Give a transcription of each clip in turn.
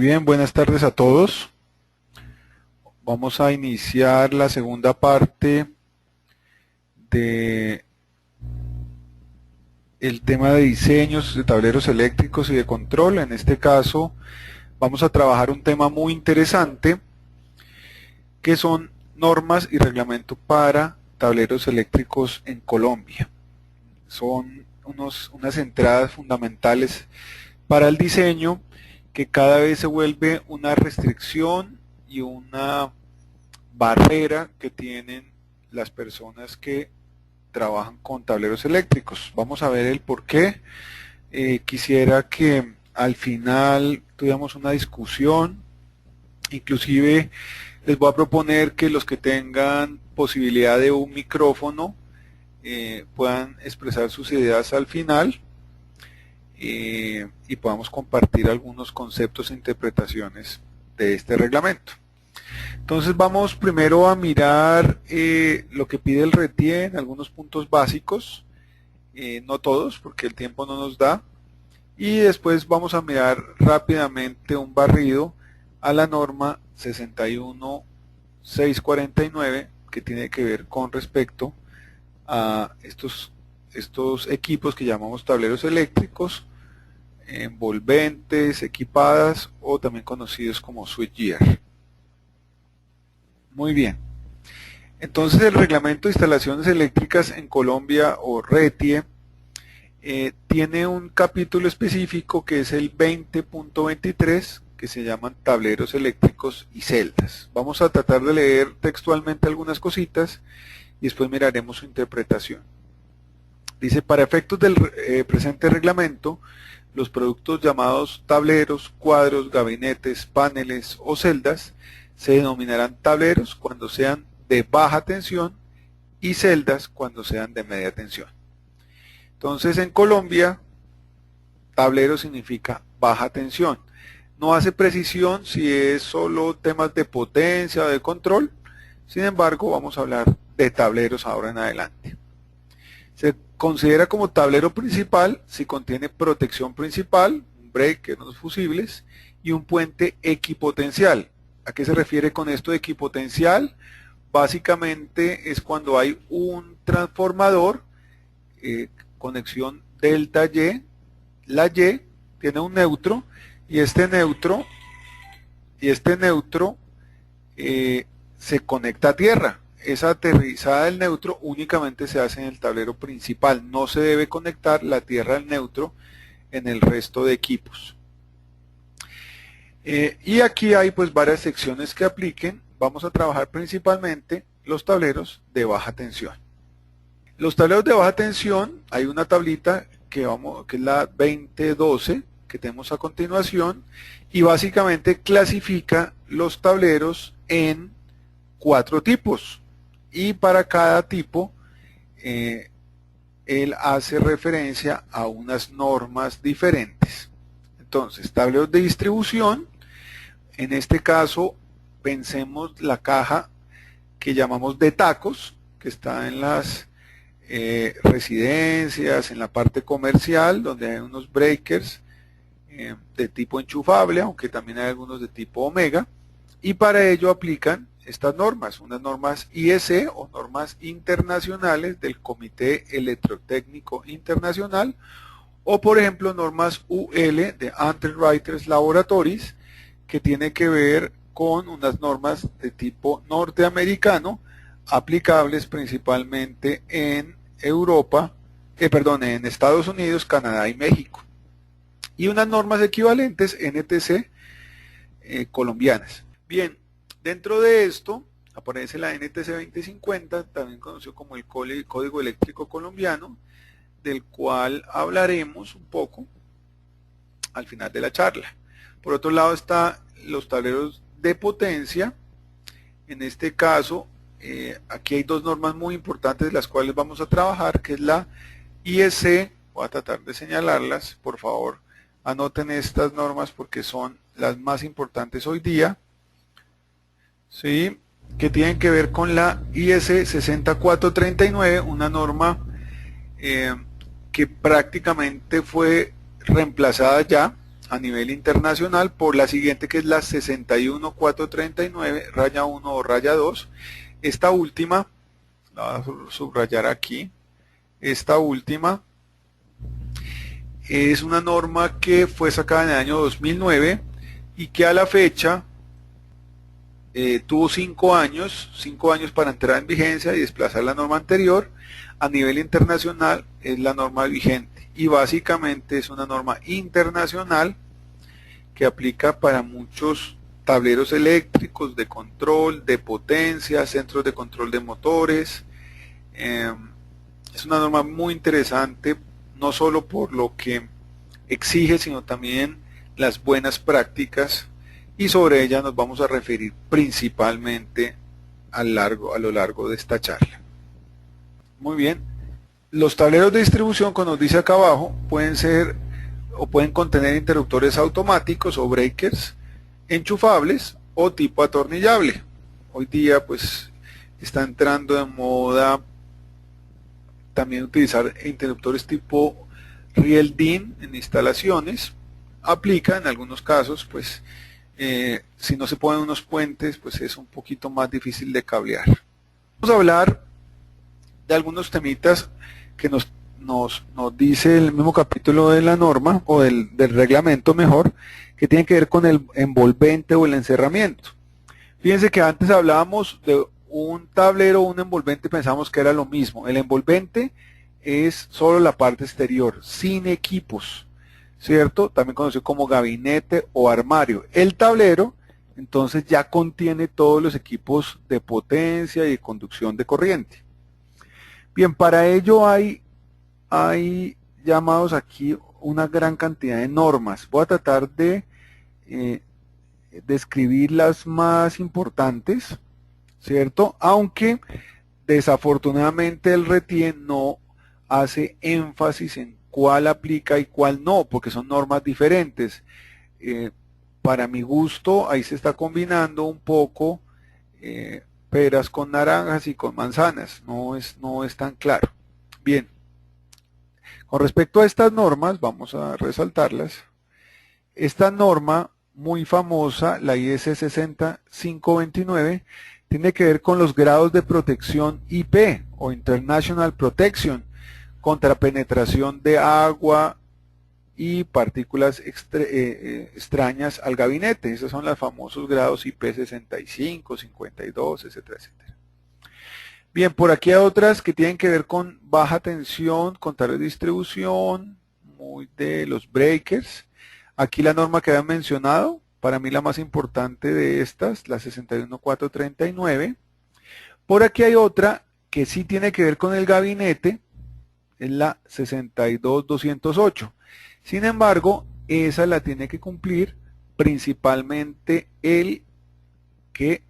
bien, buenas tardes a todos. Vamos a iniciar la segunda parte de el tema de diseños de tableros eléctricos y de control. En este caso vamos a trabajar un tema muy interesante que son normas y reglamento para tableros eléctricos en Colombia. Son unas entradas fundamentales para el diseño que cada vez se vuelve una restricción y una barrera que tienen las personas que trabajan con tableros eléctricos. Vamos a ver el por qué. Quisiera que al final tuviéramos una discusión. Inclusive les voy a proponer que los que tengan posibilidad de un micrófono puedan expresar sus ideas al final y podamos compartir algunos conceptos e interpretaciones de este reglamento. Entonces vamos primero a mirar lo que pide el RETIE en algunos puntos básicos, no todos porque el tiempo no nos da, y después vamos a mirar rápidamente un barrido a la norma 61649 que tiene que ver con respecto a estos equipos que llamamos tableros eléctricos, envolventes, equipadas o también conocidos como switchgear. Muy bien. Entonces el reglamento de instalaciones eléctricas en Colombia o RETIE tiene un capítulo específico que es el 20.23 que se llaman tableros eléctricos y celdas. Vamos a tratar de leer textualmente algunas cositas y después miraremos su interpretación. Dice, para efectos del presente reglamento, los productos llamados tableros, cuadros, gabinetes, paneles o celdas se denominarán tableros cuando sean de baja tensión y celdas cuando sean de media tensión. Entonces en Colombia, tablero significa baja tensión. No hace precisión si es solo temas de potencia o de control. Sin embargo, vamos a hablar de tableros ahora en adelante. Se considera como tablero principal si contiene protección principal, un breaker, unos fusibles y un puente equipotencial. ¿A qué se refiere con esto de equipotencial? Básicamente es cuando hay un transformador, conexión delta Y, la Y tiene un neutro y este neutro se conecta a tierra. Esa aterrizada del neutro únicamente se hace en el tablero principal, no se debe conectar la tierra al neutro en el resto de equipos. Y aquí hay pues varias secciones que apliquen. Vamos a trabajar principalmente los tableros de baja tensión. Los tableros de baja tensión, hay una tablita que es la 2012 que tenemos a continuación y básicamente clasifica los tableros en 4 tipos y para cada tipo él hace referencia a unas normas diferentes. Entonces, tableros de distribución, en este caso pensemos la caja que llamamos de tacos, que está en las residencias, en la parte comercial, donde hay unos breakers de tipo enchufable, aunque también hay algunos de tipo omega, y para ello aplican estas normas, unas normas IEC o normas internacionales del Comité Electrotécnico Internacional, o por ejemplo normas UL de Underwriters Laboratories, que tiene que ver con unas normas de tipo norteamericano, aplicables principalmente en en Estados Unidos, Canadá y México. Y unas normas equivalentes NTC colombianas. Bien, dentro de esto aparece la NTC 2050, también conocido como el Código Eléctrico Colombiano, del cual hablaremos un poco al final de la charla. Por otro lado están los tableros de potencia. En este caso, aquí hay 2 normas muy importantes de las cuales vamos a trabajar, que es la IEC, voy a tratar de señalarlas, por favor anoten estas normas porque son las más importantes hoy día, ¿sí? Que tienen que ver con la IEC 6439, una norma que prácticamente fue reemplazada ya a nivel internacional por la siguiente, que es la 61439, raya 1 o raya 2. Esta última, la voy a subrayar aquí, esta última es una norma que fue sacada en el año 2009 y que a la fecha tuvo 5 años para entrar en vigencia y desplazar la norma anterior. A nivel internacional es la norma vigente y básicamente es una norma internacional que aplica para muchos tableros eléctricos de control, de potencia, centros de control de motores. Es una norma muy interesante, no solo por lo que exige, sino también las buenas prácticas, y sobre ella nos vamos a referir principalmente a lo largo de esta charla. Muy bien, los tableros de distribución, como nos dice acá abajo, pueden ser o pueden contener interruptores automáticos o breakers enchufables o tipo atornillable. Hoy día pues está entrando de moda también utilizar interruptores tipo riel DIN en instalaciones. Aplica en algunos casos, pues si no se ponen unos puentes, pues es un poquito más difícil de cablear. Vamos a hablar de algunos temitas que nos dice el mismo capítulo de la norma, o del reglamento mejor, que tiene que ver con el envolvente o el encerramiento. Fíjense que antes hablábamos de un tablero o un envolvente, pensamos que era lo mismo. El envolvente es solo la parte exterior, sin equipos, ¿cierto? También conocido como gabinete o armario. El tablero, entonces, ya contiene todos los equipos de potencia y de conducción de corriente. Bien, para ello hay llamados aquí una gran cantidad de normas. Voy a tratar de describir las más importantes, ¿cierto? Aunque desafortunadamente el RETIE no hace énfasis en cuál aplica y cuál no, porque son normas diferentes. Para mi gusto, ahí se está combinando un poco peras con naranjas y con manzanas, no es tan claro. Bien, con respecto a estas normas, vamos a resaltarlas. Esta norma muy famosa, la IS 60529, tiene que ver con los grados de protección IP o International Protection contra penetración de agua y partículas extrañas al gabinete. Esos son los famosos grados IP 65, 52, etcétera, etcétera. Bien, por aquí hay otras que tienen que ver con baja tensión, con tableros de distribución, muy de los breakers. Aquí la norma que había mencionado, para mí la más importante de estas, la 61439. Por aquí hay otra que sí tiene que ver con el gabinete, es la 62208. Sin embargo, esa la tiene que cumplir principalmente el que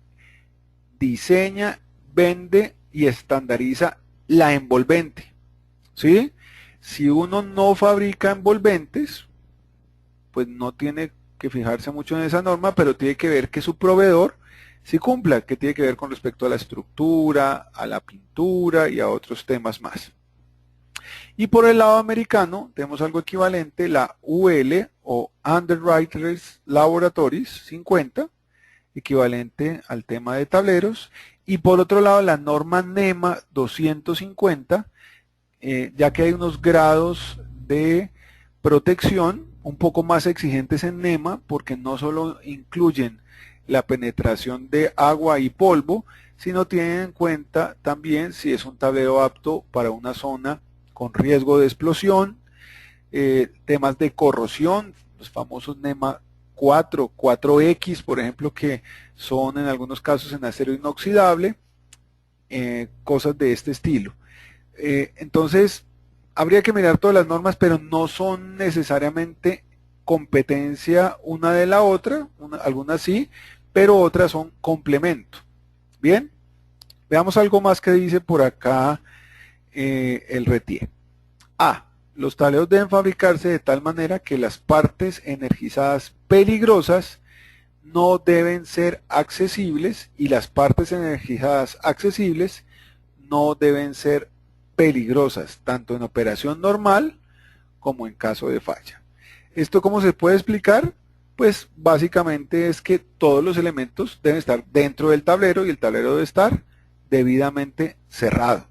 diseña, vende y estandariza la envolvente, ¿sí? Si uno no fabrica envolventes, pues no tiene que fijarse mucho en esa norma, pero tiene que ver que su proveedor sí cumpla, que tiene que ver con respecto a la estructura, a la pintura y a otros temas más. Y por el lado americano tenemos algo equivalente, la UL o Underwriters Laboratories 50, equivalente al tema de tableros. Y por otro lado la norma NEMA 250, ya que hay unos grados de protección un poco más exigentes en NEMA, porque no solo incluyen la penetración de agua y polvo, sino tienen en cuenta también si es un tablero apto para una zona con riesgo de explosión, temas de corrosión, los famosos NEMA 4, 4X, por ejemplo, que son en algunos casos en acero inoxidable, cosas de este estilo. Entonces, habría que mirar todas las normas, pero no son necesariamente competencia una de la otra, algunas sí, pero otras son complemento. Bien, veamos algo más que dice por acá el RETIE. A. Los tableros deben fabricarse de tal manera que las partes energizadas peligrosas no deben ser accesibles y las partes energizadas accesibles no deben ser peligrosas, tanto en operación normal como en caso de falla. ¿Esto cómo se puede explicar? Pues básicamente es que todos los elementos deben estar dentro del tablero y el tablero debe estar debidamente cerrado.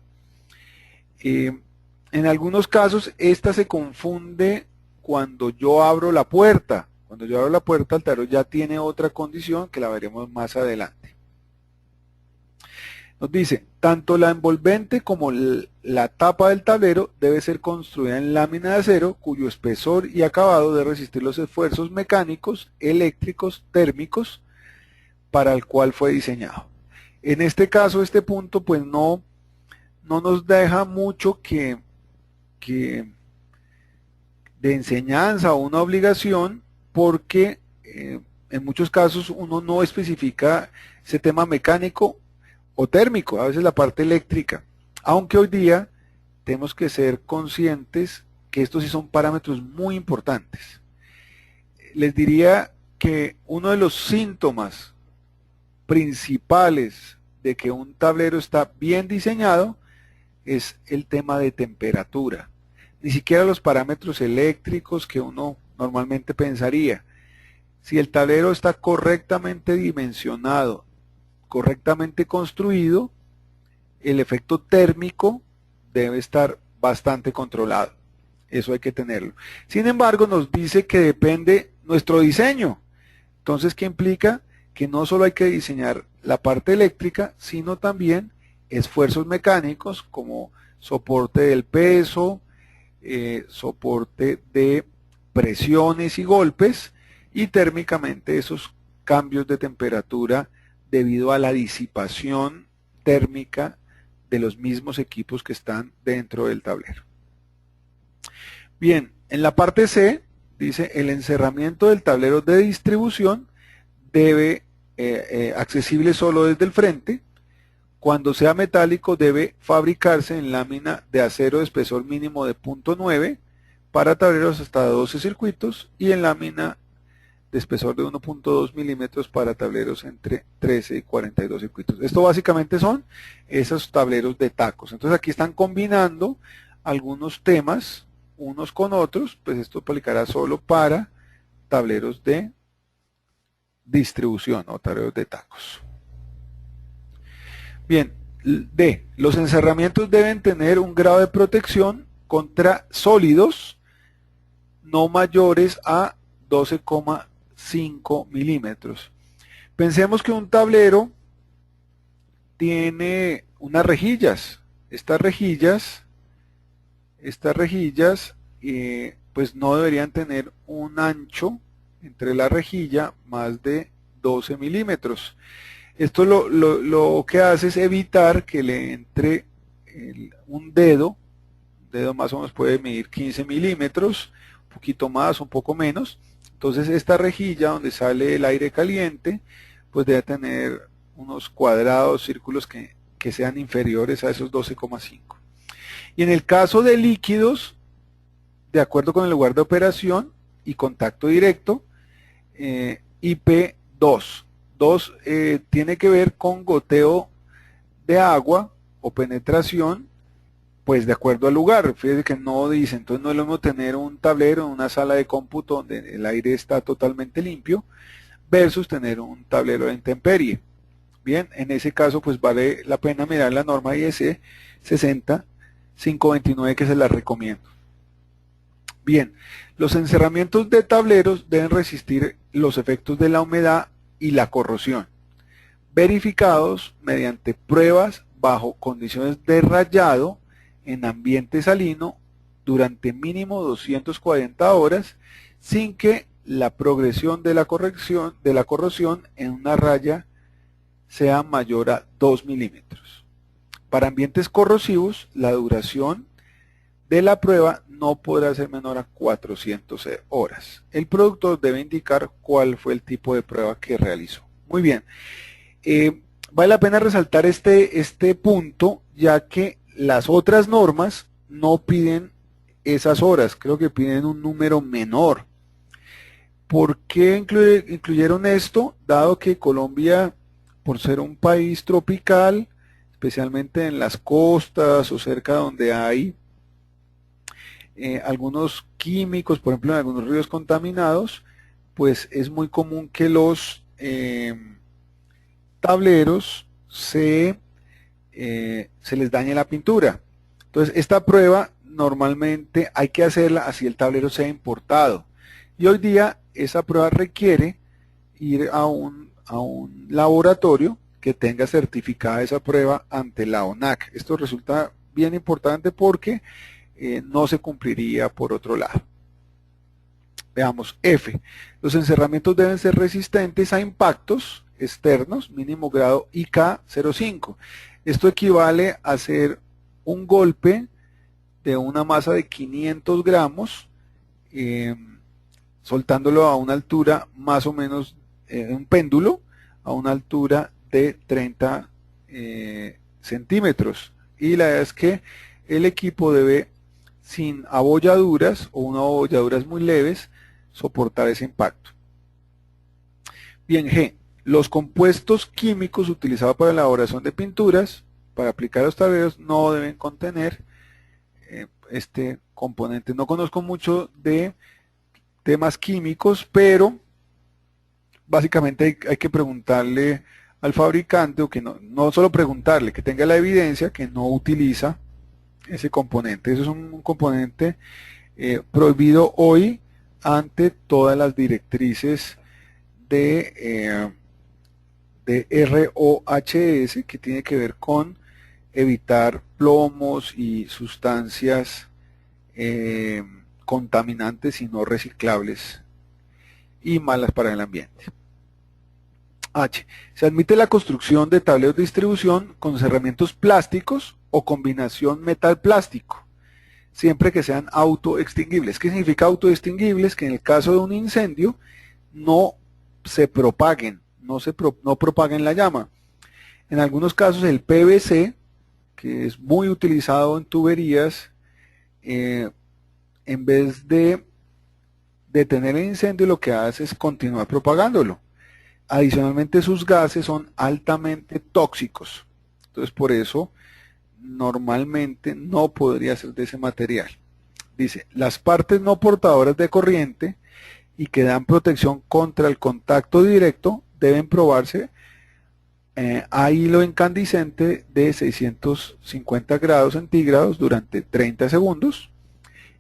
En algunos casos esta se confunde cuando yo abro la puerta. Cuando yo abro la puerta, el tablero ya tiene otra condición que la veremos más adelante. Nos dice, tanto la envolvente como la tapa del tablero debe ser construida en lámina de acero cuyo espesor y acabado debe resistir los esfuerzos mecánicos, eléctricos, térmicos para el cual fue diseñado. En este caso, este punto pues no nos deja mucho que de enseñanza o una obligación, porque en muchos casos uno no especifica ese tema mecánico o térmico, a veces la parte eléctrica, aunque hoy día tenemos que ser conscientes que estos sí son parámetros muy importantes. Les diría que uno de los síntomas principales de que un tablero está bien diseñado es el tema de temperatura. Ni siquiera los parámetros eléctricos que uno normalmente pensaría. Si el tablero está correctamente dimensionado, correctamente construido, el efecto térmico debe estar bastante controlado. Eso hay que tenerlo. Sin embargo, nos dice que depende nuestro diseño. Entonces, ¿qué implica? Que no solo hay que diseñar la parte eléctrica, sino también esfuerzos mecánicos como soporte del peso, soporte de presiones y golpes, y térmicamente esos cambios de temperatura debido a la disipación térmica de los mismos equipos que están dentro del tablero. Bien, en la parte C dice el encerramiento del tablero de distribución debe accesible solo desde el frente. Cuando sea metálico debe fabricarse en lámina de acero de espesor mínimo de 0.9 para tableros hasta 12 circuitos y en lámina de espesor de 1.2 milímetros para tableros entre 13 y 42 circuitos. Esto básicamente son esos tableros de tacos. Entonces aquí están combinando algunos temas unos con otros, pues esto aplicará solo para tableros de distribución o tableros de tacos. Bien, D. Los encerramientos deben tener un grado de protección contra sólidos no mayores a 12,5 milímetros. Pensemos que un tablero tiene unas rejillas. Estas rejillas pues no deberían tener un ancho entre la rejilla más de 12 milímetros. Esto lo que hace es evitar que le entre un dedo más o menos puede medir 15 milímetros, un poquito más, un poco menos. Entonces esta rejilla donde sale el aire caliente, pues debe tener unos cuadrados, círculos que sean inferiores a esos 12,5. Y en el caso de líquidos, de acuerdo con el lugar de operación y contacto directo, IP2. 2 tiene que ver con goteo de agua o penetración, pues de acuerdo al lugar. Fíjense que no dice, entonces no es lo mismo tener un tablero en una sala de cómputo donde el aire está totalmente limpio versus tener un tablero de intemperie. Bien, en ese caso pues vale la pena mirar la norma IEC 60529 que se la recomiendo. Bien, los encerramientos de tableros deben resistir los efectos de la humedad y la corrosión, verificados mediante pruebas bajo condiciones de rayado en ambiente salino durante mínimo 240 horas sin que la progresión de la corrosión en una raya sea mayor a 2 milímetros. Para ambientes corrosivos, la duración de la prueba no podrá ser menor a 400 horas. El productor debe indicar cuál fue el tipo de prueba que realizó. Muy bien. Vale la pena resaltar este punto, ya que las otras normas no piden esas horas, creo que piden un número menor. ¿Por qué incluyeron esto? Dado que Colombia, por ser un país tropical, especialmente en las costas o cerca donde hay algunos químicos, por ejemplo en algunos ríos contaminados, pues es muy común que los tableros se les dañe la pintura. Entonces esta prueba normalmente hay que hacerla así el tablero sea importado. Y hoy día esa prueba requiere ir a un laboratorio que tenga certificada esa prueba ante la ONAC. Esto resulta bien importante porque no se cumpliría por otro lado. Veamos F. Los encerramientos deben ser resistentes a impactos externos, mínimo grado IK05. Esto equivale a hacer un golpe de una masa de 500 gramos, soltándolo a una altura más o menos, un péndulo, a una altura de 30 centímetros. Y la idea es que el equipo debe, sin abolladuras o unas abolladuras muy leves, soportar ese impacto. Bien, G. Los compuestos químicos utilizados para la elaboración de pinturas, para aplicar a los tableros, no deben contener este componente. No conozco mucho de temas químicos, pero básicamente hay que preguntarle al fabricante, o que no solo preguntarle, que tenga la evidencia que no utiliza ese componente. Eso es un componente prohibido hoy ante todas las directrices de RoHS, que tiene que ver con evitar plomos y sustancias contaminantes y no reciclables y malas para el ambiente. H. Se admite la construcción de tableros de distribución con cerramientos plásticos o combinación metal-plástico, siempre que sean autoextinguibles. ¿Qué significa autoextinguibles? Que en el caso de un incendio no se propaguen, no propaguen la llama. En algunos casos el PVC, que es muy utilizado en tuberías, en vez de detener el incendio, lo que hace es continuar propagándolo. Adicionalmente, sus gases son altamente tóxicos. Entonces, por eso, normalmente no podría ser de ese material. Dice, las partes no portadoras de corriente y que dan protección contra el contacto directo deben probarse a hilo incandescente de 650 grados centígrados durante 30 segundos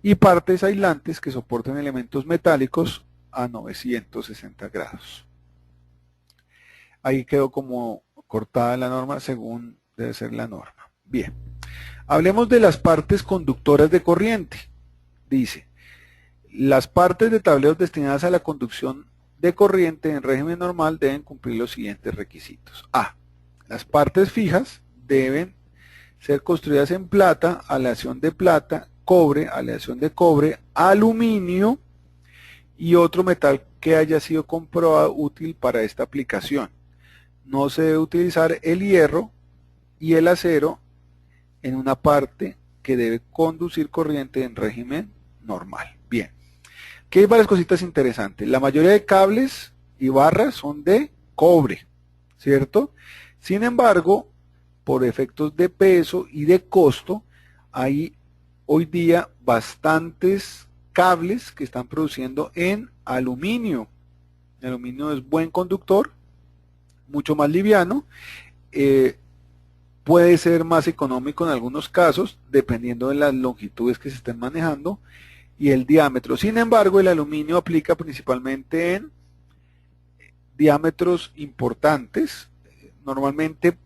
y partes aislantes que soporten elementos metálicos a 960 grados. Ahí quedó como cortada la norma según debe ser la norma. Bien, hablemos de las partes conductoras de corriente. Dice, las partes de tableros destinadas a la conducción de corriente en régimen normal deben cumplir los siguientes requisitos. A. Las partes fijas deben ser construidas en plata, aleación de plata, cobre, aleación de cobre, aluminio y otro metal que haya sido comprobado útil para esta aplicación. No se debe utilizar el hierro y el acero en una parte que debe conducir corriente en régimen normal. Bien, aquí hay varias cositas interesantes. La mayoría de cables y barras son de cobre, ¿cierto? Sin embargo, por efectos de peso y de costo, hay hoy día bastantes cables que están produciendo en aluminio. El aluminio es buen conductor, mucho más liviano, puede ser más económico en algunos casos, dependiendo de las longitudes que se estén manejando y el diámetro. Sin embargo, el aluminio aplica principalmente en diámetros importantes, normalmente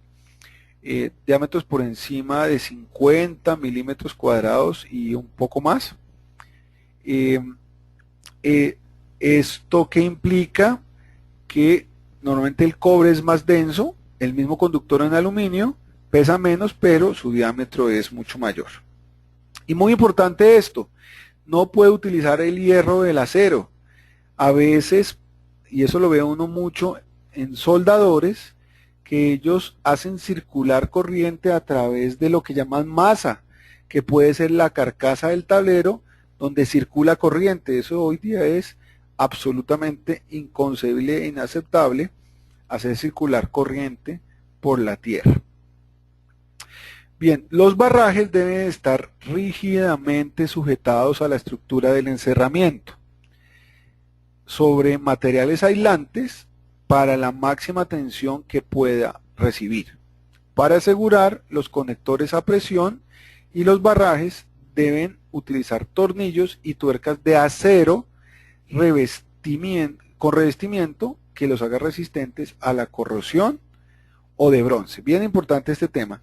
diámetros por encima de 50 milímetros cuadrados y un poco más. ¿Esto qué implica? Que normalmente el cobre es más denso, el mismo conductor en aluminio, pesa menos, pero su diámetro es mucho mayor. Y muy importante esto, no puede utilizar el hierro del acero. A veces, y eso lo ve uno mucho en soldadores, que ellos hacen circular corriente a través de lo que llaman masa, que puede ser la carcasa del tablero donde circula corriente. Eso hoy día es absolutamente inconcebible e inaceptable, hacer circular corriente por la tierra. Bien, los barrajes deben estar rígidamente sujetados a la estructura del encerramiento sobre materiales aislantes para la máxima tensión que pueda recibir. Para asegurar los conectores a presión y los barrajes deben utilizar tornillos y tuercas de acero con revestimiento que los haga resistentes a la corrosión o de bronce. Bien importante este tema.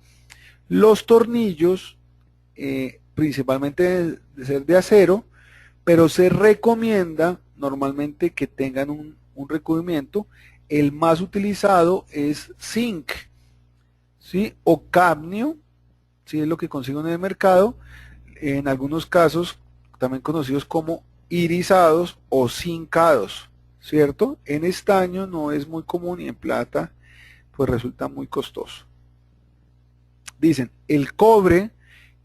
Los tornillos principalmente deben de ser de acero, pero se recomienda normalmente que tengan un recubrimiento. El más utilizado es zinc, ¿sí? O cadmio, ¿sí? Es lo que consigo en el mercado, en algunos casos también conocidos como irisados o zincados, ¿cierto? En estaño no es muy común y en plata pues resulta muy costoso. Dicen, el cobre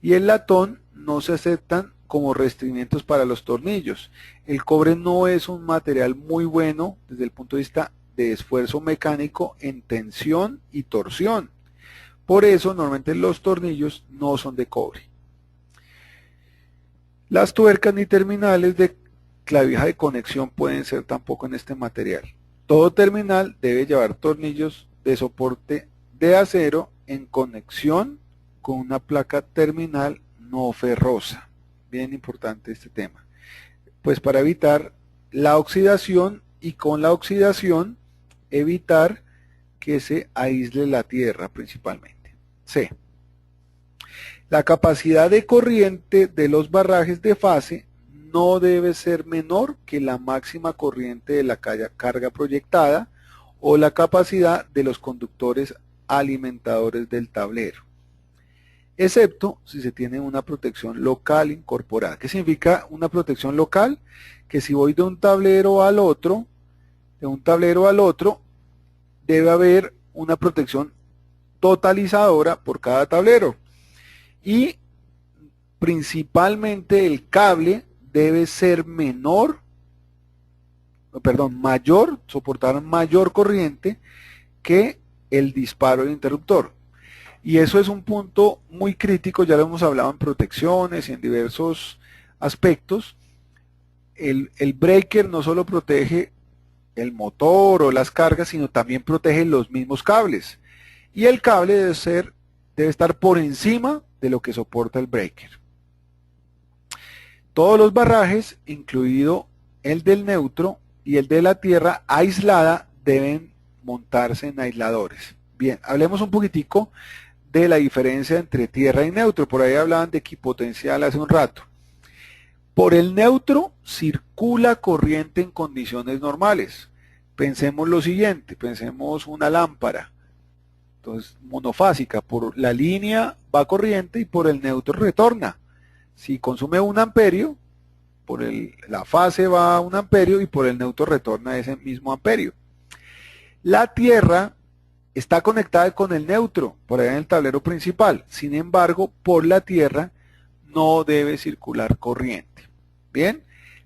y el latón no se aceptan como restrimientos para los tornillos. El cobre no es un material muy bueno desde el punto de vista de esfuerzo mecánico en tensión y torsión. Por eso normalmente los tornillos no son de cobre. Las tuercas ni terminales de clavija de conexión pueden ser tampoco en este material. Todo terminal debe llevar tornillos de soporte de acero en conexión con una placa terminal no ferrosa. Bien importante este tema. Pues para evitar la oxidación y con la oxidación evitar que se aísle la tierra principalmente. C. La capacidad de corriente de los barrajes de fase no debe ser menor que la máxima corriente de la carga proyectada o la capacidad de los conductores alimentadores del tablero, excepto si se tiene una protección local incorporada. ¿Qué significa una protección local? Que si voy de un tablero al otro, debe haber una protección totalizadora por cada tablero. Y principalmente el cable debe ser mayor, soportar mayor corriente que el disparo del interruptor. Y eso es un punto muy crítico, ya lo hemos hablado en protecciones y en diversos aspectos. El breaker no solo protege el motor o las cargas, sino también protege los mismos cables. Y el cable debe estar por encima de lo que soporta el breaker. Todos los barrajes, incluido el del neutro y el de la tierra aislada, deben montarse en aisladores. Bien, hablemos un poquitico de la diferencia entre tierra y neutro. Por ahí hablaban de equipotencial hace un rato. Por el neutro circula corriente en condiciones normales. Pensemos lo siguiente, pensemos una lámpara. Entonces, monofásica, por la línea va corriente y por el neutro retorna. Si consume 1 amperio, por la fase va 1 amperio y por el neutro retorna ese mismo amperio. La tierra está conectada con el neutro, por allá en el tablero principal. Sin embargo, por la tierra no debe circular corriente. Bien,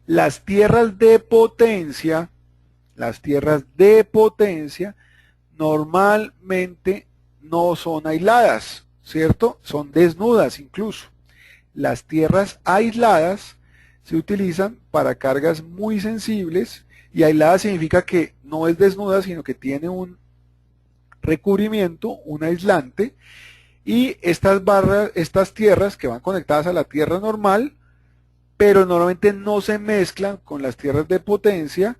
las tierras de potencia normalmente no son aisladas, ¿cierto? Son desnudas incluso. Las tierras aisladas se utilizan para cargas muy sensibles y aislada significa que no es desnuda, sino que tiene un recubrimiento, un aislante, y estas tierras que van conectadas a la tierra normal, pero normalmente no se mezclan con las tierras de potencia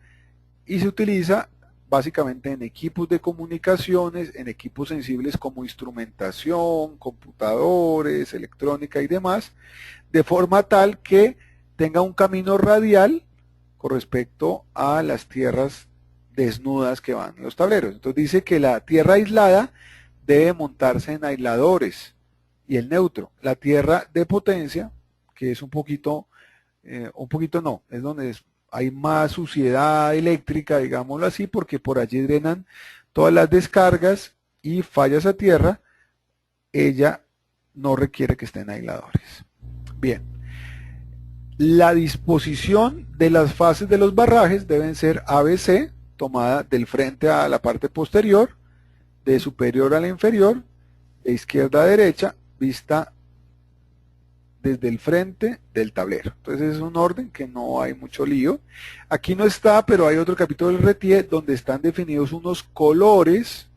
y se utiliza básicamente en equipos de comunicaciones, en equipos sensibles como instrumentación, computadores, electrónica y demás, de forma tal que tenga un camino radial con respecto a las tierras desnudas que van en los tableros. Entonces dice que la tierra aislada debe montarse en aisladores y el neutro. La tierra de potencia, que es un poquito no, es donde hay más suciedad eléctrica, digámoslo así, porque por allí drenan todas las descargas y fallas a tierra, ella no requiere que estén aisladores. Bien, la disposición de las fases de los barrajes deben ser ABC, tomada del frente a la parte posterior, de superior a la inferior, de izquierda a derecha vista desde el frente del tablero. Entonces es un orden que no hay mucho lío. Aquí no está, pero hay otro capítulo del RETIE donde están definidos unos colores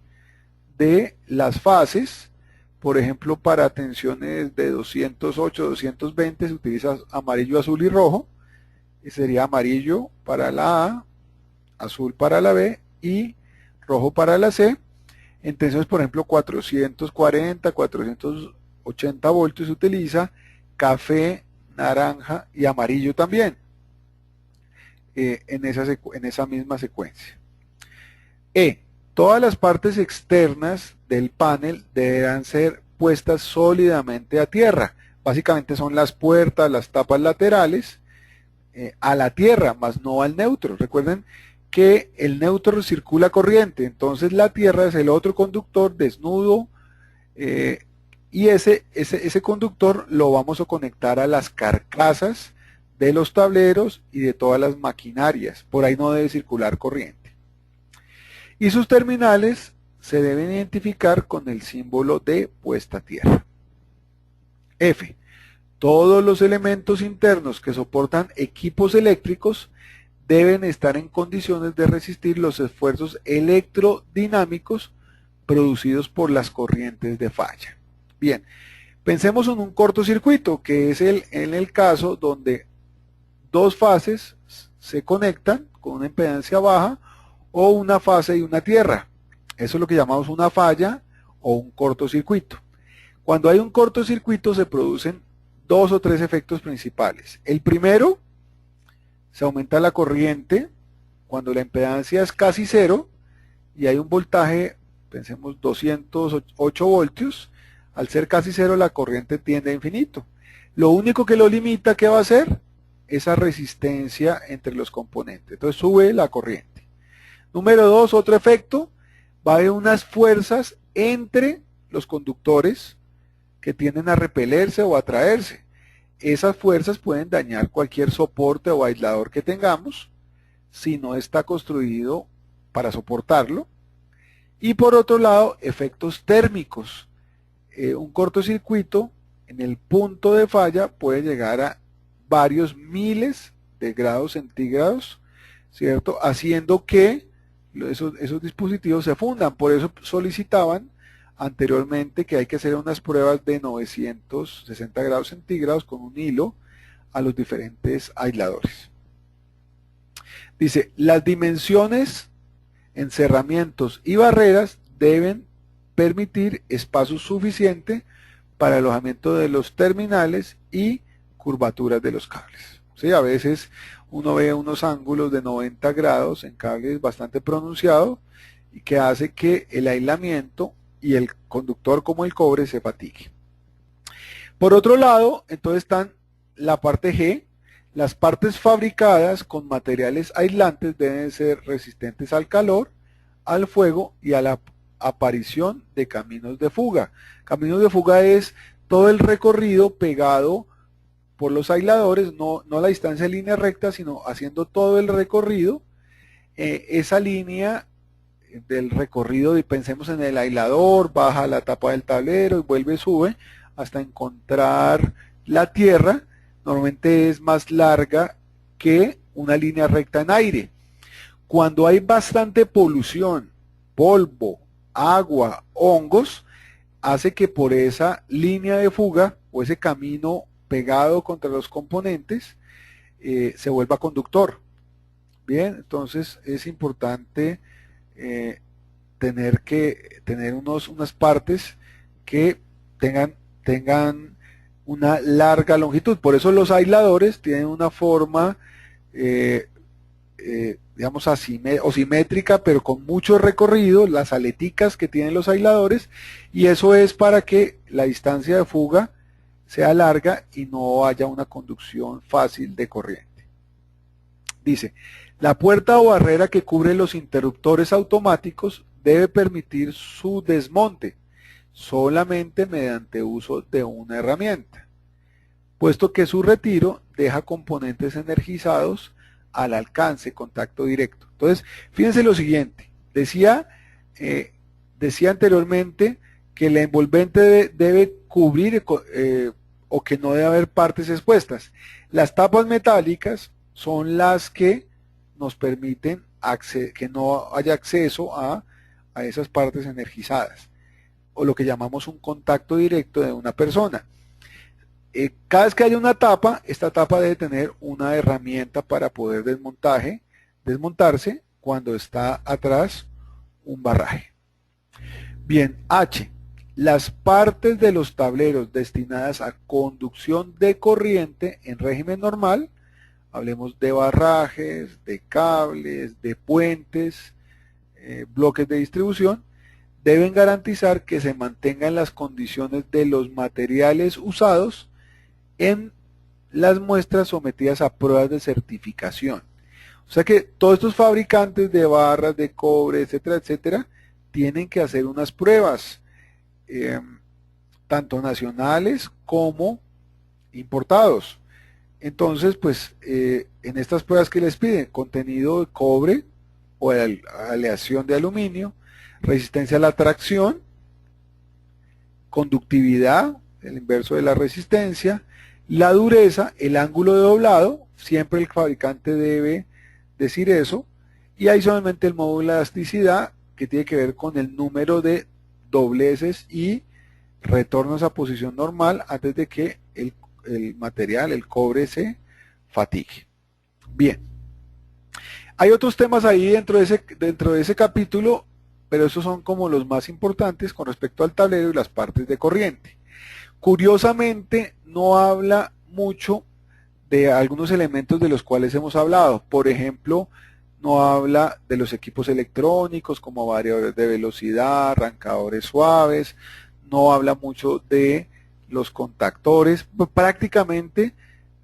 de las fases. Por ejemplo, para tensiones de 208, 220 se utiliza amarillo, azul y rojo. Y sería amarillo para la A, azul para la B y rojo para la C. En tensiones, por ejemplo, 440, 480 voltios se utiliza café, naranja y amarillo también, en esa misma secuencia. Todas las partes externas del panel deberán ser puestas sólidamente a tierra. Básicamente son las puertas, las tapas laterales, a la tierra, más no al neutro. Recuerden que el neutro circula corriente, entonces la tierra es el otro conductor desnudo, y ese conductor lo vamos a conectar a las carcasas de los tableros y de todas las maquinarias. Por ahí no debe circular corriente. Y sus terminales se deben identificar con el símbolo de puesta a tierra. F. Todos los elementos internos que soportan equipos eléctricos deben estar en condiciones de resistir los esfuerzos electrodinámicos producidos por las corrientes de falla. Bien, pensemos en un cortocircuito, que es en el caso donde dos fases se conectan con una impedancia baja, o una fase y una tierra. Eso es lo que llamamos una falla o un cortocircuito. Cuando hay un cortocircuito se producen dos o tres efectos principales. El primero, se aumenta la corriente cuando la impedancia es casi cero y hay un voltaje, pensemos 208 voltios. Al ser casi cero la corriente tiende a infinito. Lo único que lo limita, ¿qué va a hacer? Esa resistencia entre los componentes. Entonces sube la corriente. Número 2, otro efecto, va a haber unas fuerzas entre los conductores que tienden a repelerse o atraerse. Esas fuerzas pueden dañar cualquier soporte o aislador que tengamos si no está construido para soportarlo. Y por otro lado, efectos térmicos. Un cortocircuito en el punto de falla puede llegar a varios miles de grados centígrados, ¿cierto? Haciendo que esos dispositivos se fundan. Por eso solicitaban anteriormente que hay que hacer unas pruebas de 960 grados centígrados con un hilo a los diferentes aisladores. Dice, las dimensiones, encerramientos y barreras deben permitir espacio suficiente para el alojamiento de los terminales y curvaturas de los cables. ¿Sí? A veces uno ve unos ángulos de 90 grados en cables bastante pronunciados y que hace que el aislamiento y el conductor como el cobre se fatigue. Por otro lado, entonces están la parte G. Las partes fabricadas con materiales aislantes deben ser resistentes al calor, al fuego y a la aparición de caminos de fuga. Caminos de fuga es todo el recorrido pegado por los aisladores, no la distancia en línea recta, sino haciendo todo el recorrido. Esa línea del recorrido, y pensemos en el aislador, baja la tapa del tablero y vuelve, sube hasta encontrar la tierra. Normalmente es más larga que una línea recta en aire. Cuando hay bastante polución, polvo, agua, hongos, hace que por esa línea de fuga o ese camino pegado contra los componentes se vuelva conductor. Bien, entonces es importante tener unas partes que tengan una larga longitud. Por eso los aisladores tienen una forma digamos o simétrica, pero con mucho recorrido, las aleticas que tienen los aisladores, y eso es para que la distancia de fuga sea larga y no haya una conducción fácil de corriente. Dice, la puerta o barrera que cubre los interruptores automáticos debe permitir su desmonte solamente mediante uso de una herramienta, puesto que su retiro deja componentes energizados al alcance, contacto directo. Entonces, fíjense lo siguiente, decía anteriormente que el envolvente debe cubrir o que no debe haber partes expuestas. Las tapas metálicas son las que nos permiten que no haya acceso a esas partes energizadas, o lo que llamamos un contacto directo de una persona. Cada vez que haya una tapa, esta tapa debe tener una herramienta para poder desmontarse cuando está atrás un barraje. Bien, H. Las partes de los tableros destinadas a conducción de corriente en régimen normal, hablemos de barrajes, de cables, de puentes, bloques de distribución, deben garantizar que se mantengan las condiciones de los materiales usados en las muestras sometidas a pruebas de certificación. O sea que todos estos fabricantes de barras, de cobre, etcétera, etcétera, tienen que hacer unas pruebas, tanto nacionales como importados. Entonces, pues, en estas pruebas que les piden, contenido de cobre o aleación de aluminio, resistencia a la tracción, conductividad, el inverso de la resistencia, la dureza, el ángulo de doblado, siempre el fabricante debe decir eso, y adicionalmente el módulo de elasticidad, que tiene que ver con el número de dobleces y retornos a posición normal antes de que el material, el cobre, se fatigue. Bien. Hay otros temas ahí dentro de ese capítulo, pero esos son como los más importantes con respecto al tablero y las partes de corriente. Curiosamente, no habla mucho de algunos elementos de los cuales hemos hablado. Por ejemplo, no habla de los equipos electrónicos como variadores de velocidad, arrancadores suaves, no habla mucho de los contactores. Prácticamente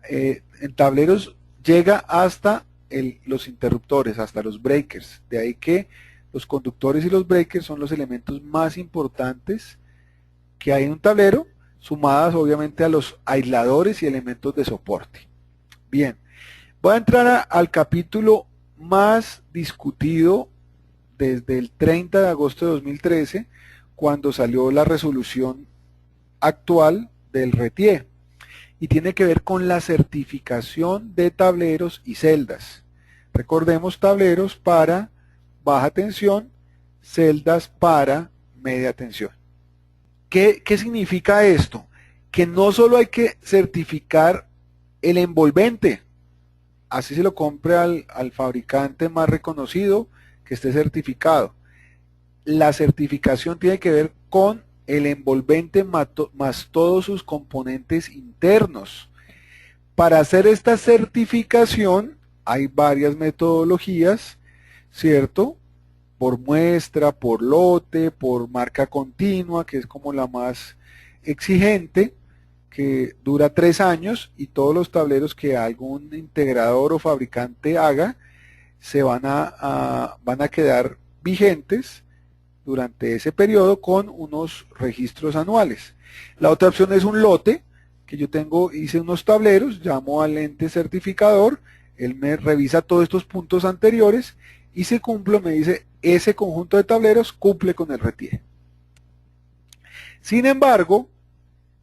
en tableros llega hasta los interruptores, hasta los breakers. De ahí que los conductores y los breakers son los elementos más importantes que hay en un tablero, sumadas obviamente a los aisladores y elementos de soporte. Bien, voy a entrar al capítulo más discutido desde el 30 de agosto de 2013, cuando salió la resolución actual del RETIE, y tiene que ver con la certificación de tableros y celdas. Recordemos, tableros para baja tensión, celdas para media tensión. ¿Qué significa esto? Que no solo hay que certificar el envolvente, así se lo compre al fabricante más reconocido que esté certificado. La certificación tiene que ver con el envolvente más todos sus componentes internos. Para hacer esta certificación hay varias metodologías, ¿cierto? Por muestra, por lote, por marca continua, que es como la más exigente, que dura 3 años, y todos los tableros que algún integrador o fabricante haga van a quedar vigentes durante ese periodo con unos registros anuales. La otra opción es un lote, que yo hice unos tableros, llamo al ente certificador, él me revisa todos estos puntos anteriores y si cumplo me dice ese conjunto de tableros cumple con el RETIE. Sin embargo,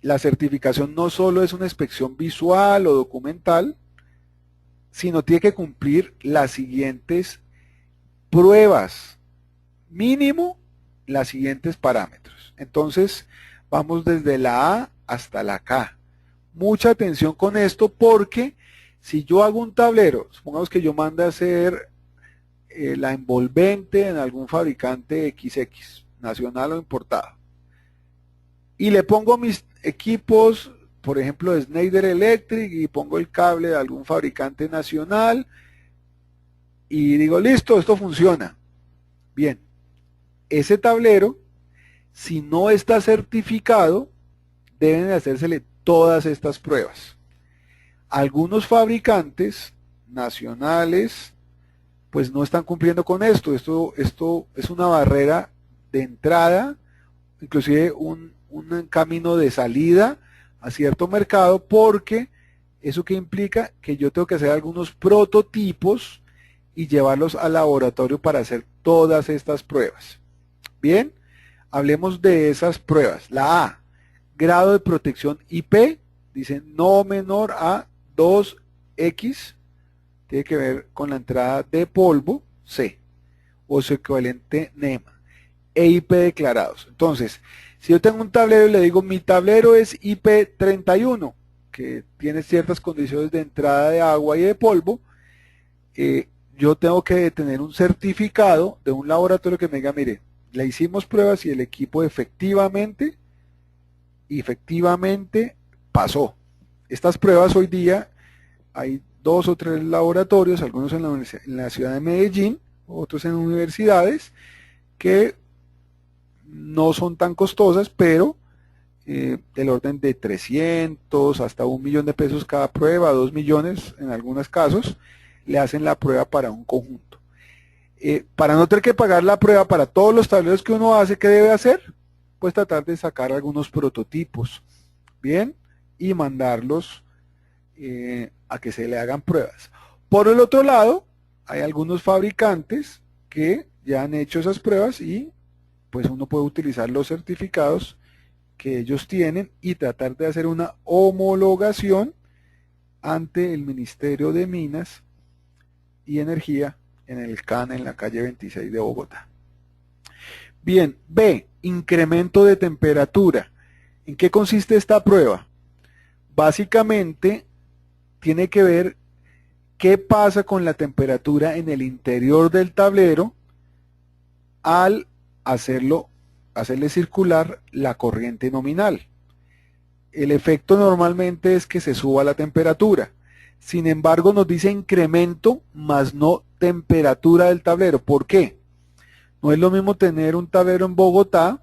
la certificación no solo es una inspección visual o documental, sino tiene que cumplir las siguientes pruebas, mínimo las siguientes parámetros. Entonces, vamos desde la A hasta la K. Mucha atención con esto, porque si yo hago un tablero, supongamos que yo mande a hacer la envolvente en algún fabricante XX, nacional o importado, y le pongo mis equipos, por ejemplo de Schneider Electric, y pongo el cable de algún fabricante nacional, y digo, listo, esto funciona. Bien, ese tablero, si no está certificado, deben de hacérsele todas estas pruebas. Algunos fabricantes nacionales pues no están cumpliendo con esto. Esto es una barrera de entrada, inclusive un camino de salida a cierto mercado, porque eso que implica que yo tengo que hacer algunos prototipos y llevarlos al laboratorio para hacer todas estas pruebas. Bien, Hablemos de esas pruebas. La A, grado de protección IP, dice no menor a 2x, tiene que ver con la entrada de polvo, C, o su equivalente NEMA, e IP declarados. Entonces, si yo tengo un tablero y le digo mi tablero es IP31, que tiene ciertas condiciones de entrada de agua y de polvo, yo tengo que tener un certificado de un laboratorio que me diga, mire, le hicimos pruebas y el equipo efectivamente pasó. Estas pruebas hoy día hay 2 o 3 laboratorios, algunos en la ciudad de Medellín, otros en universidades, que no son tan costosas, pero del orden de 300 hasta 1 millón de pesos cada prueba, 2 millones en algunos casos, le hacen la prueba para un conjunto. Para no tener que pagar la prueba para todos los tableros que uno hace, ¿qué debe hacer? Pues tratar de sacar algunos prototipos, ¿bien? Y mandarlos a que se le hagan pruebas. Por el otro lado, hay algunos fabricantes que ya han hecho esas pruebas y pues uno puede utilizar los certificados que ellos tienen y tratar de hacer una homologación ante el Ministerio de Minas y Energía en el CAN en la calle 26 de Bogotá. Bien, B, incremento de temperatura. ¿En qué consiste esta prueba? Básicamente tiene que ver qué pasa con la temperatura en el interior del tablero al hacerle circular la corriente nominal. El efecto normalmente es que se suba la temperatura. Sin embargo, nos dice incremento más no temperatura del tablero. ¿Por qué? No es lo mismo tener un tablero en Bogotá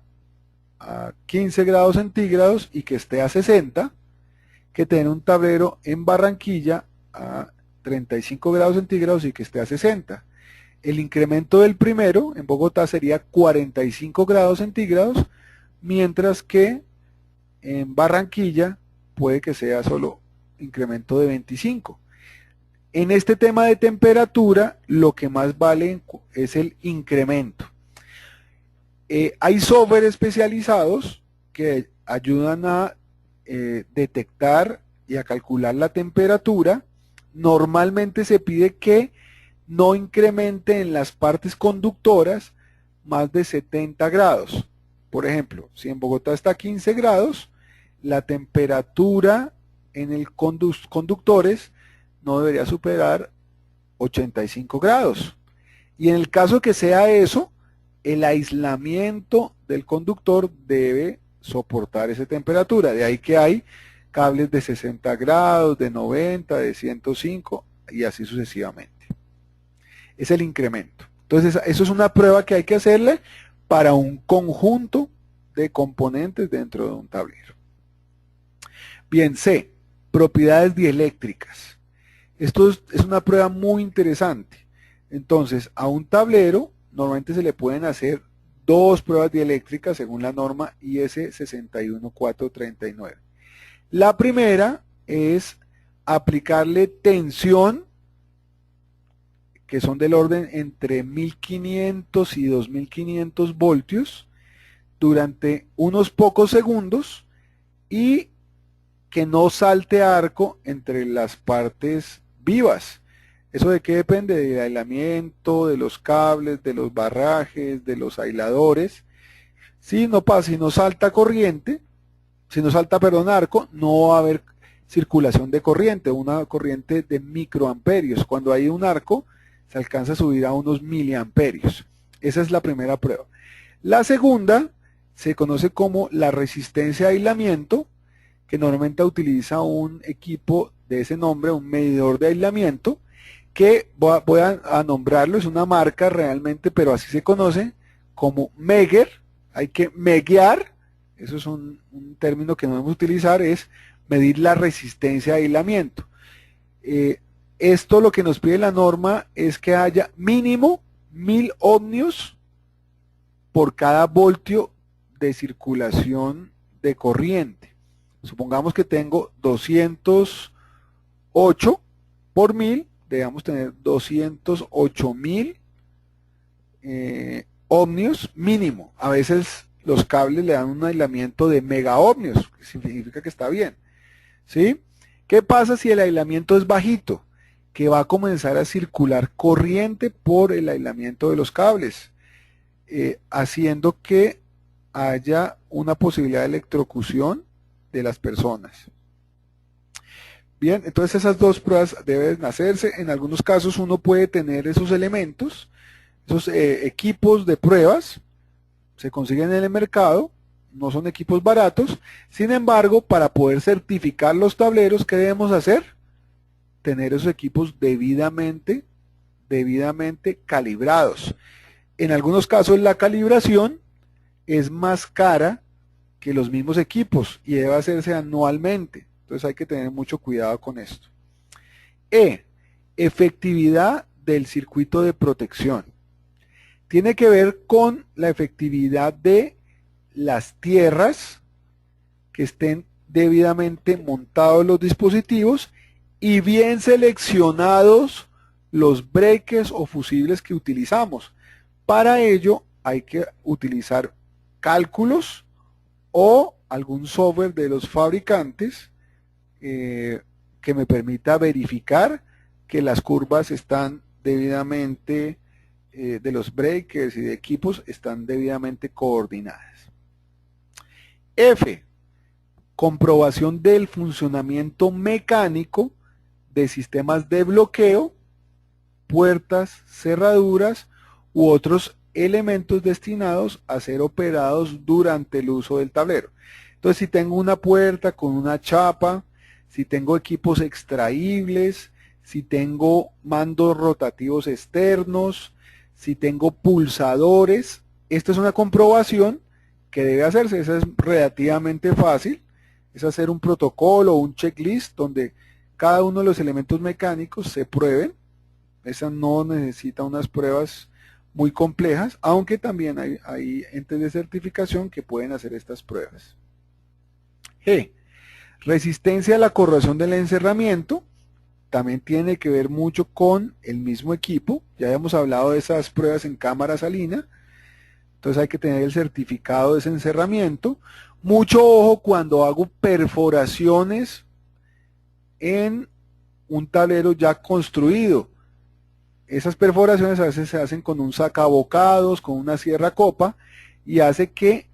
a 15 grados centígrados y que esté a 60, que tener un tablero en Barranquilla a 35 grados centígrados y que esté a 60. El incremento del primero en Bogotá sería 45 grados centígrados, mientras que en Barranquilla puede que sea solo incremento de 25. En este tema de temperatura, lo que más vale es el incremento. Hay software especializados que ayudan a detectar y a calcular la temperatura. Normalmente se pide que no incremente en las partes conductoras más de 70 grados. Por ejemplo, si en Bogotá está a 15 grados, la temperatura en el conductores no debería superar 85 grados. Y en el caso que sea eso, el aislamiento del conductor debe soportar esa temperatura. De ahí que hay cables de 60 grados, de 90, de 105 y así sucesivamente. Es el incremento. Entonces, eso es una prueba que hay que hacerle para un conjunto de componentes dentro de un tablero. Bien, C, propiedades dieléctricas. Esto es una prueba muy interesante. Entonces, a un tablero normalmente se le pueden hacer 2 pruebas dieléctricas según la norma IS 61439. La primera es aplicarle tensión, que son del orden entre 1500 y 2500 voltios durante unos pocos segundos y que no salte arco entre las partes vivas. ¿Eso de qué depende? Del aislamiento, de los cables, de los barrajes, de los aisladores. Si no pasa, si no salta corriente, si no salta, perdón, arco, no va a haber circulación de corriente, una corriente de microamperios. Cuando hay un arco, se alcanza a subir a unos miliamperios. Esa es la primera prueba. La segunda se conoce como la resistencia de aislamiento, que normalmente utiliza un equipo de ese nombre, un medidor de aislamiento, que voy a nombrarlo, es una marca realmente, pero así se conoce como Megger. Hay que meguear, eso es un término que no debemos utilizar, es medir la resistencia de aislamiento. Esto lo que nos pide la norma es que haya mínimo 1000 ohmios por cada voltio de circulación de corriente. Supongamos que tengo 208 por 1000, debemos tener 208.000 ohmios mínimo. A veces los cables le dan un aislamiento de megaohmios, que significa que está bien, ¿sí? ¿Qué pasa si el aislamiento es bajito? Que va a comenzar a circular corriente por el aislamiento de los cables, haciendo que haya una posibilidad de electrocución de las personas. Bien, entonces esas dos pruebas deben hacerse. En algunos casos uno puede tener esos elementos, esos equipos de pruebas, se consiguen en el mercado, no son equipos baratos. Sin embargo, para poder certificar los tableros, ¿qué debemos hacer? Tener esos equipos debidamente calibrados. En algunos casos la calibración es más cara que los mismos equipos y debe hacerse anualmente. Entonces hay que tener mucho cuidado con esto. Efectividad del circuito de protección. Tiene que ver con la efectividad de las tierras que estén debidamente montados los dispositivos y bien seleccionados los breakers o fusibles que utilizamos. Para ello hay que utilizar cálculos o algún software de los fabricantes que me permita verificar que las curvas están debidamente, de los breakers y de equipos, están debidamente coordinadas. Comprobación del funcionamiento mecánico de sistemas de bloqueo, puertas, cerraduras u otros elementos destinados a ser operados durante el uso del tablero. Entonces, si tengo una puerta con una chapa, si tengo equipos extraíbles, si tengo mandos rotativos externos, si tengo pulsadores, esta es una comprobación que debe hacerse. Esa es relativamente fácil, es hacer un protocolo o un checklist donde cada uno de los elementos mecánicos se prueben. Esa no necesita unas pruebas muy complejas, aunque también hay entes de certificación que pueden hacer estas pruebas. Resistencia a la corrosión del encerramiento, también tiene que ver mucho con el mismo equipo. Ya habíamos hablado de esas pruebas en cámara salina, entonces hay que tener el certificado de ese encerramiento. Mucho ojo cuando hago perforaciones en un tablero ya construido. Esas perforaciones a veces se hacen con un sacabocados, con una sierra copa, y hace que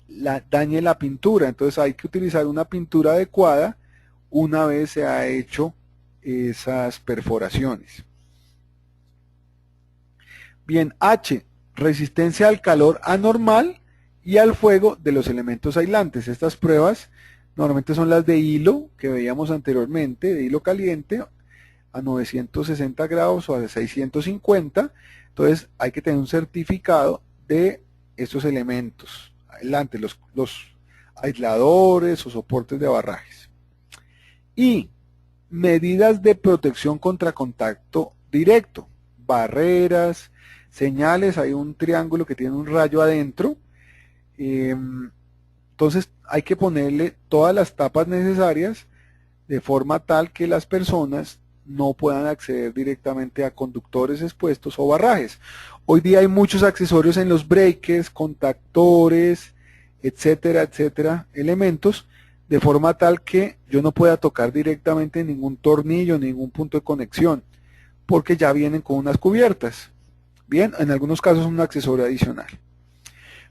dañe la pintura. Entonces hay que utilizar una pintura adecuada una vez se ha hecho esas perforaciones. Bien, resistencia al calor anormal y al fuego de los elementos aislantes. Estas pruebas normalmente son las de hilo que veíamos anteriormente, de hilo caliente a 960 grados o a 650. Entonces hay que tener un certificado de estos elementos aislantes, los aisladores o soportes de barrajes. Y medidas de protección contra contacto directo, barreras, señales. Hay un triángulo que tiene un rayo adentro, entonces hay que ponerle todas las tapas necesarias de forma tal que las personas no puedan acceder directamente a conductores expuestos o barrajes. Hoy día hay muchos accesorios en los breakers, contactores, etcétera, etcétera, elementos, de forma tal que yo no pueda tocar directamente ningún tornillo, ningún punto de conexión, porque ya vienen con unas cubiertas. Bien, en algunos casos un accesorio adicional.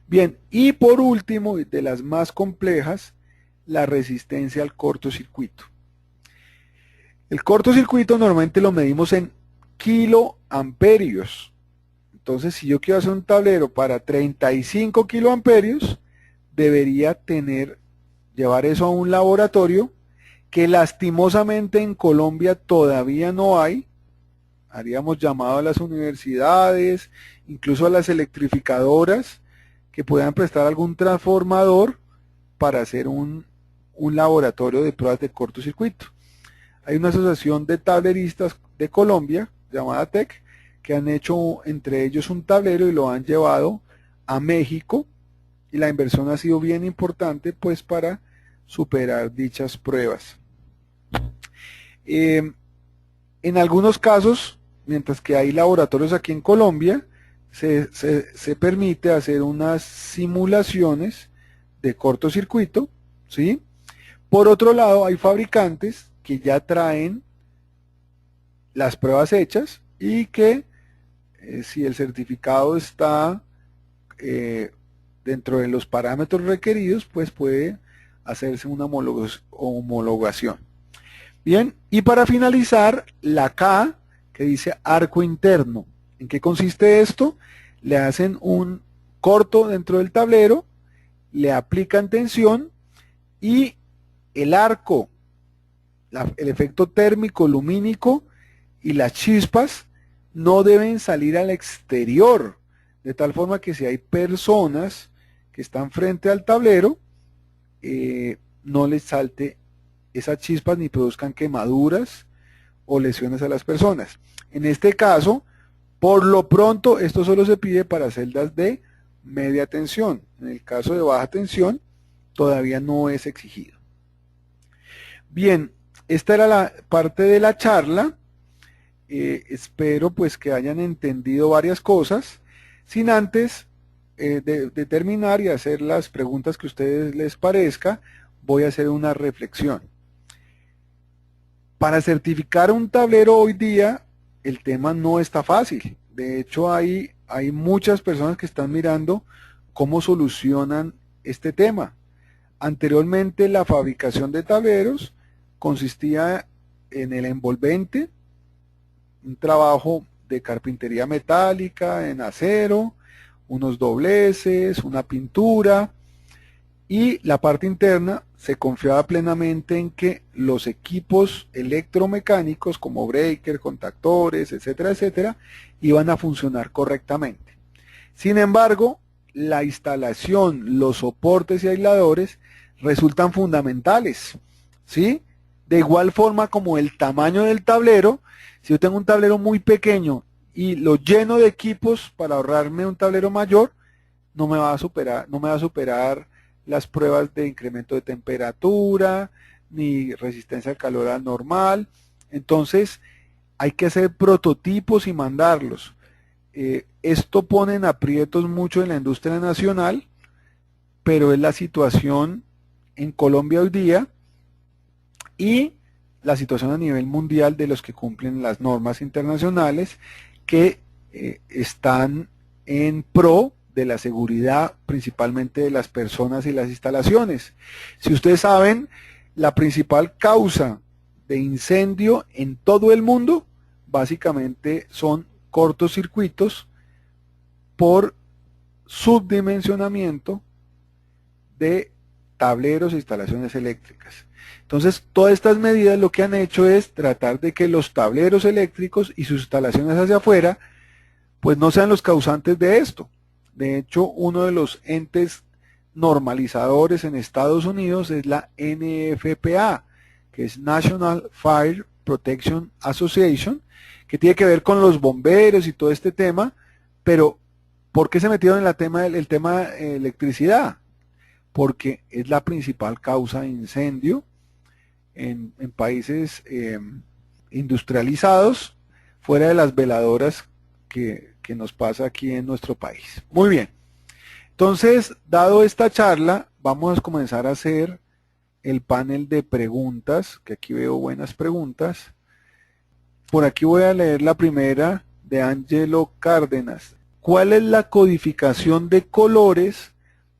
Bien, y por último, de las más complejas, la resistencia al cortocircuito. El cortocircuito normalmente lo medimos en kiloamperios. Entonces, si yo quiero hacer un tablero para 35 kiloamperios, debería llevar eso a un laboratorio, que lastimosamente en Colombia todavía no hay. Haríamos llamado a las universidades, incluso a las electrificadoras, que puedan prestar algún transformador para hacer un laboratorio de pruebas de cortocircuito. Hay una asociación de tableristas de Colombia, llamada TEC, que han hecho entre ellos un tablero y lo han llevado a México, y la inversión ha sido bien importante pues para superar dichas pruebas. En algunos casos, mientras que hay laboratorios aquí en Colombia, se permite hacer unas simulaciones de cortocircuito, ¿sí? Por otro lado, hay fabricantes que ya traen las pruebas hechas y que si el certificado está dentro de los parámetros requeridos, pues puede hacerse una homologación. Bien, y para finalizar, la K, que dice arco interno. ¿En qué consiste esto? Le hacen un corto dentro del tablero, le aplican tensión y el arco, el efecto térmico lumínico y las chispas no deben salir al exterior, de tal forma que si hay personas que están frente al tablero, no les salte esas chispas ni produzcan quemaduras o lesiones a las personas. En este caso, por lo pronto, esto solo se pide para celdas de media tensión. En el caso de baja tensión, todavía no es exigido. Bien, esta era la parte de la charla. Espero pues que hayan entendido varias cosas. Sin antes de terminar y hacer las preguntas que a ustedes les parezca, voy a hacer una reflexión. Para certificar un tablero hoy día, el tema no está fácil. De hecho, hay muchas personas que están mirando cómo solucionan este tema. Anteriormente, la fabricación de tableros consistía en el envolvente, un trabajo de carpintería metálica en acero, unos dobleces, una pintura, y la parte interna se confiaba plenamente en que los equipos electromecánicos como breaker, contactores, etcétera, etcétera, iban a funcionar correctamente. Sin embargo, la instalación, los soportes y aisladores resultan fundamentales, ¿sí? De igual forma como el tamaño del tablero. Si yo tengo un tablero muy pequeño y lo lleno de equipos para ahorrarme un tablero mayor, no me va a superar las pruebas de incremento de temperatura, ni resistencia al calor anormal. Entonces, hay que hacer prototipos y mandarlos. Esto pone en aprietos mucho en la industria nacional, pero es la situación en Colombia hoy día y la situación a nivel mundial de los que cumplen las normas internacionales que están en pro de la seguridad principalmente de las personas y las instalaciones. Si ustedes saben, la principal causa de incendio en todo el mundo básicamente son cortocircuitos por subdimensionamiento de tableros e instalaciones eléctricas. Entonces, todas estas medidas lo que han hecho es tratar de que los tableros eléctricos y sus instalaciones hacia afuera pues no sean los causantes de esto. De hecho, uno de los entes normalizadores en Estados Unidos es la NFPA, que es National Fire Protection Association, que tiene que ver con los bomberos y todo este tema, pero ¿por qué se metieron en el tema electricidad? Porque es la principal causa de incendio en países industrializados, fuera de las veladoras que nos pasa aquí en nuestro país. Muy bien. Entonces, dado esta charla, vamos a comenzar a hacer el panel de preguntas, que aquí veo buenas preguntas. Por aquí voy a leer la primera de Angelo Cárdenas. ¿Cuál es la codificación de colores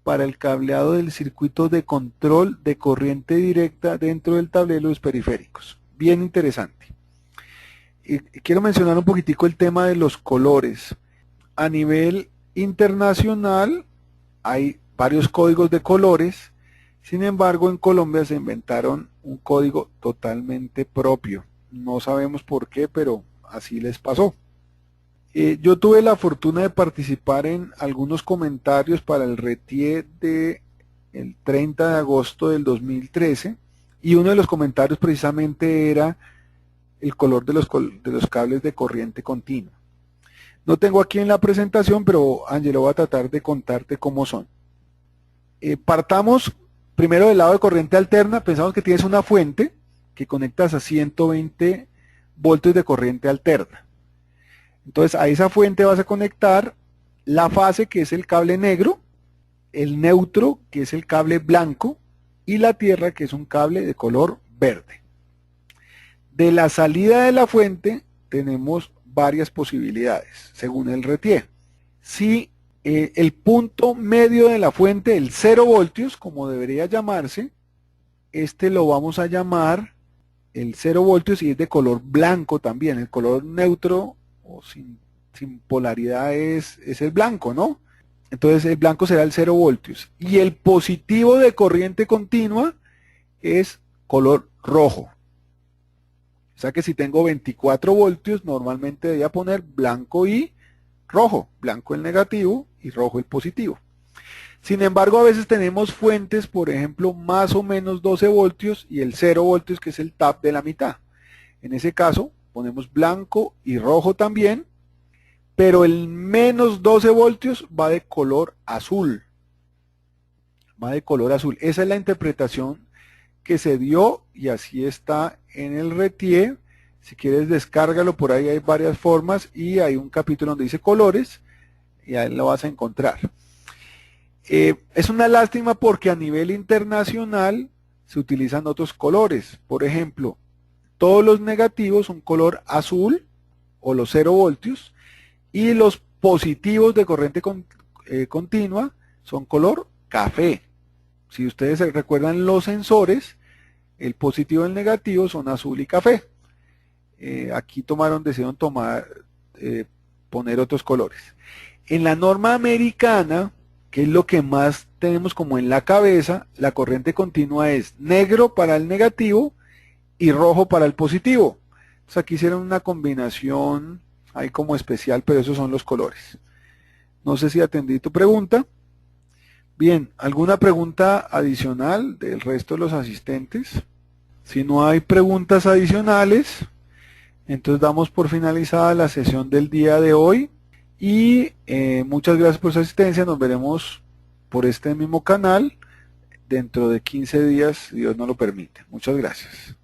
para el cableado del circuito de control de corriente directa dentro del tablero de los periféricos? Bien interesante. Y quiero mencionar un poquitico el tema de los colores. A nivel internacional hay varios códigos de colores, sin embargo en Colombia se inventaron un código totalmente propio. No sabemos por qué, pero así les pasó. Yo tuve la fortuna de participar en algunos comentarios para el RETIE del 30 de agosto del 2013 y uno de los comentarios precisamente era el color de los cables de corriente continua. No tengo aquí en la presentación, pero Angelo va a tratar de contarte cómo son. Partamos primero del lado de corriente alterna. Pensamos que tienes una fuente que conectas a 120 voltios de corriente alterna. Entonces a esa fuente vas a conectar la fase, que es el cable negro, el neutro, que es el cable blanco, y la tierra, que es un cable de color verde. De la salida de la fuente tenemos varias posibilidades, según el RETIE. Si el punto medio de la fuente, el 0 voltios, como debería llamarse, este lo vamos a llamar el 0 voltios y es de color blanco también. El color neutro o sin polaridad es el blanco, ¿no? Entonces el blanco será el 0 voltios. Y el positivo de corriente continua es color rojo. O sea que si tengo 24 voltios, normalmente debería poner blanco y rojo. Blanco el negativo y rojo el positivo. Sin embargo, a veces tenemos fuentes, por ejemplo, más o menos 12 voltios y el 0 voltios, que es el tap de la mitad. En ese caso, ponemos blanco y rojo también, pero el menos 12 voltios va de color azul. Va de color azul. Esa es la interpretación que se dio y así está en el RETIE. Si quieres, descárgalo, por ahí hay varias formas y hay un capítulo donde dice colores y ahí lo vas a encontrar. Es una lástima porque a nivel internacional se utilizan otros colores. Por ejemplo, todos los negativos son color azul o los 0 voltios y los positivos de corriente continua son color café. Si ustedes se recuerdan los sensores, el positivo y el negativo son azul y café. Aquí decidieron poner otros colores. En la norma americana, que es lo que más tenemos como en la cabeza, la corriente continua es negro para el negativo y rojo para el positivo. Entonces aquí hicieron una combinación ahí como especial, pero esos son los colores. No sé si atendí tu pregunta. Bien, ¿alguna pregunta adicional del resto de los asistentes? Si no hay preguntas adicionales, entonces damos por finalizada la sesión del día de hoy. Y muchas gracias por su asistencia. Nos veremos por este mismo canal dentro de 15 días, si Dios nos lo permite. Muchas gracias.